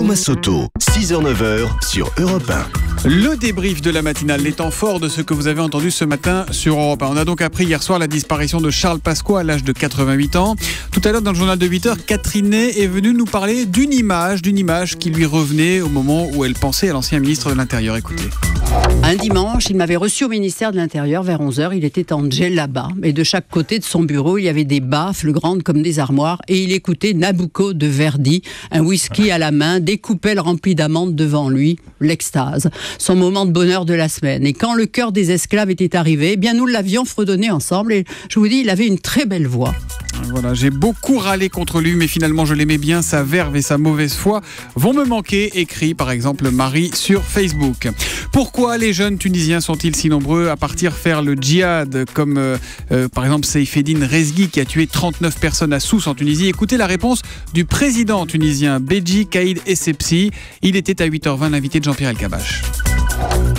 Thomas Soto, 6h-9h sur Europe 1. Le débrief de la matinale, les temps forts de ce que vous avez entendu ce matin sur Europe 1. On a donc appris hier soir la disparition de Charles Pasqua à l'âge de 88 ans. Tout à l'heure, dans le journal de 8h, Catherine Ney est venue nous parler d'une image qui lui revenait au moment où elle pensait à l'ancien ministre de l'Intérieur. Écoutez. Un dimanche, il m'avait reçu au ministère de l'Intérieur vers 11h. Il était en djellaba. Et de chaque côté de son bureau, il y avait des baffles grandes comme des armoires. Et il écoutait Nabucco de Verdi, un whisky à la main, des coupelles remplies d'amandes devant lui. L'extase. Son moment de bonheur de la semaine. Et quand le cœur des esclaves était arrivé, eh bien nous l'avions fredonné ensemble. Et je vous dis, il avait une très belle voix. Voilà, j'ai beaucoup râlé contre lui, mais finalement je l'aimais bien. Sa verve et sa mauvaise foi vont me manquer, écrit par exemple Marie sur Facebook. Pourquoi les jeunes Tunisiens sont-ils si nombreux à partir faire le djihad, comme par exemple Saïfeddine Rezghi qui a tué 39 personnes à Sousse en Tunisie? Écoutez la réponse du président tunisien Beji Caïd Essebsi. Il était à 8h20 l'invité de Jean-Pierre Elkabbach.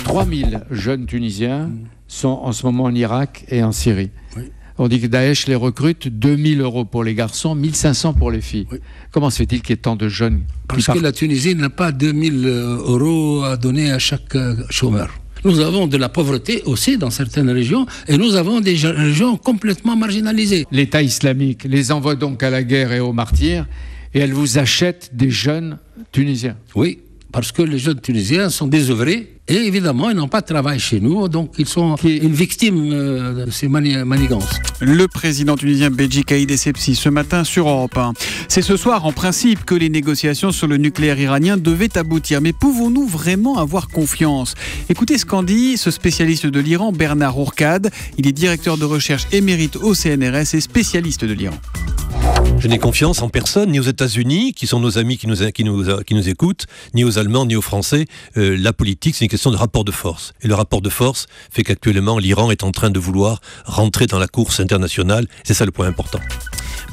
3000 jeunes Tunisiens sont en ce moment en Irak et en Syrie. Oui. On dit que Daesh les recrute, 2000 € pour les garçons, 1500 pour les filles. Oui. Comment se fait-il qu'il y ait tant de jeunes? Parce que la Tunisie n'a pas 2000 € à donner à chaque chômeur. Nous avons de la pauvreté aussi dans certaines régions et nous avons des régions complètement marginalisées. L'État islamique les envoie donc à la guerre et aux martyrs et elle vous achète des jeunes Tunisiens. Oui, parce que les jeunes Tunisiens sont désœuvrés et évidemment ils n'ont pas de travail chez nous, donc ils sont une victime de ces manigances. Le président tunisien Beji Caïd Essebsi ce matin sur Europe 1. C'est ce soir en principe que les négociations sur le nucléaire iranien devaient aboutir. Mais pouvons-nous vraiment avoir confiance? Écoutez ce qu'en dit ce spécialiste de l'Iran, Bernard Ourcade. Il est directeur de recherche émérite au CNRS et spécialiste de l'Iran. Je n'ai confiance en personne, ni aux États-Unis, qui sont nos amis qui nous écoutent, ni aux Allemands, ni aux Français. La politique, c'est une question de rapport de force. Et le rapport de force fait qu'actuellement, l'Iran est en train de vouloir rentrer dans la course internationale. C'est ça le point important.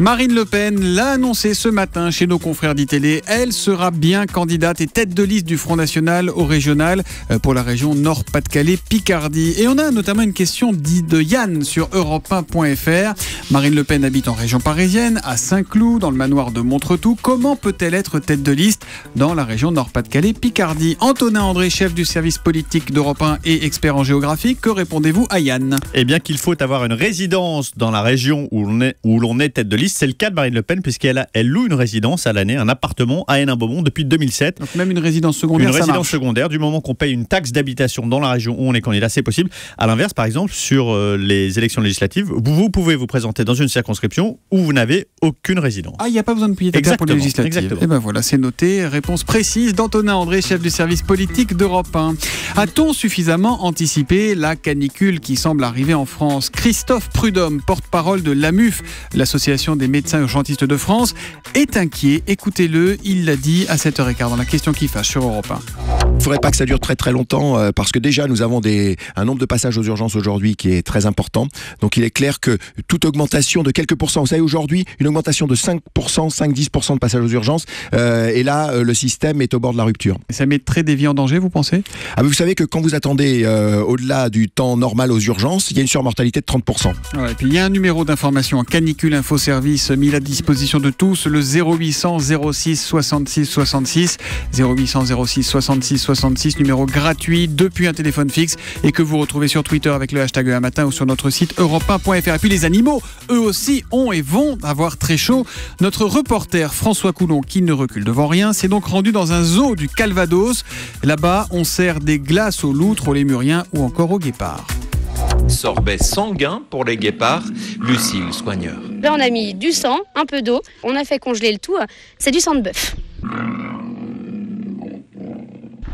Marine Le Pen l'a annoncé ce matin chez nos confrères d'ITélé. Elle sera bien candidate et tête de liste du Front National au régional pour la région Nord-Pas-de-Calais-Picardie. Et on a notamment une question de Yann sur europe1.fr. Marine Le Pen habite en région parisienne, à Saint-Cloud, dans le manoir de Montretout. Comment peut-elle être tête de liste dans la région Nord-Pas-de-Calais-Picardie? Antonin André, chef du service politique d'Europe 1 et expert en géographie, que répondez-vous à Yann? Eh bien qu'il faut avoir une résidence dans la région où l'on est tête de liste. C'est le cas de Marine Le Pen puisqu'elle loue une résidence à l'année, un appartement à Hénin-Beaumont depuis 2007. Donc même une résidence secondaire, ça marche. Une résidence secondaire, du moment qu'on paye une taxe d'habitation dans la région où on est candidat, c'est possible. À l'inverse, par exemple, sur les élections législatives, vous pouvez vous présenter dans une circonscription où vous n'avez aucune résidence. Ah, il n'y a pas besoin de payer taxe pour les législatives. Exactement. Et ben voilà, c'est noté. Réponse précise d'Antonin André, chef du service politique d'Europe 1. A-t-on suffisamment anticipé la canicule qui semble arriver en France? Christophe Prudhomme, porte-parole de l'AMUF, l'association des médecins urgentistes de France, est inquiet. Écoutez-le, il l'a dit à 7h15 dans la question qui fâche sur Europe 1. Il ne faudrait pas que ça dure très très longtemps parce que déjà nous avons un nombre de passages aux urgences aujourd'hui qui est très important. Donc il est clair que toute augmentation de quelques pourcents, vous savez aujourd'hui une augmentation de 5%, 5-10% de passages aux urgences et là le système est au bord de la rupture. Et ça mettrait des vies en danger, vous pensez? Vous savez que quand vous attendez au-delà du temps normal aux urgences, il y a une surmortalité de 30%. Ouais, et puis il y a un numéro d'information, canicule info service mis à disposition de tous, le 0800 06 66 66, 0800 06 66 66, numéro gratuit depuis un téléphone fixe et que vous retrouvez sur Twitter avec le hashtag un matin ou sur notre site europe1.fr. Et puis les animaux, eux aussi ont et vont avoir très chaud. Notre reporter François Coulon, qui ne recule devant rien, s'est donc rendu dans un zoo du Calvados. Là-bas, on sert des glaces aux loutres, aux lémuriens ou encore aux guépards. Sorbet sanguin pour les guépards, Lucille Soigneur. Là, on a mis du sang, un peu d'eau, on a fait congeler le tout. C'est du sang de bœuf.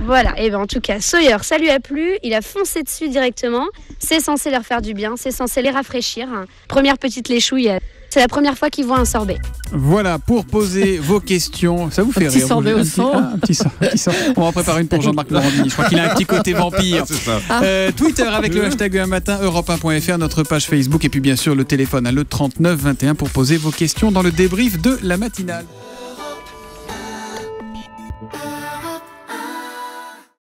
Voilà, et en tout cas, Sawyer, ça lui a plu, il a foncé dessus directement. C'est censé leur faire du bien, c'est censé les rafraîchir. Première petite léchouille, c'est la première fois qu'ils voient un sorbet. Voilà, pour poser vos questions. Ça vous fait rire? Petit sorbet au sang. Un petit sorbet. On va en préparer une pour Jean-Marc Morandini. Je crois qu'il a un petit côté vampire. C'est ça. Twitter avec le hashtag un matin, europe1.fr, notre page Facebook et puis bien sûr le téléphone à le 39 21 pour poser vos questions dans le débrief de la matinale.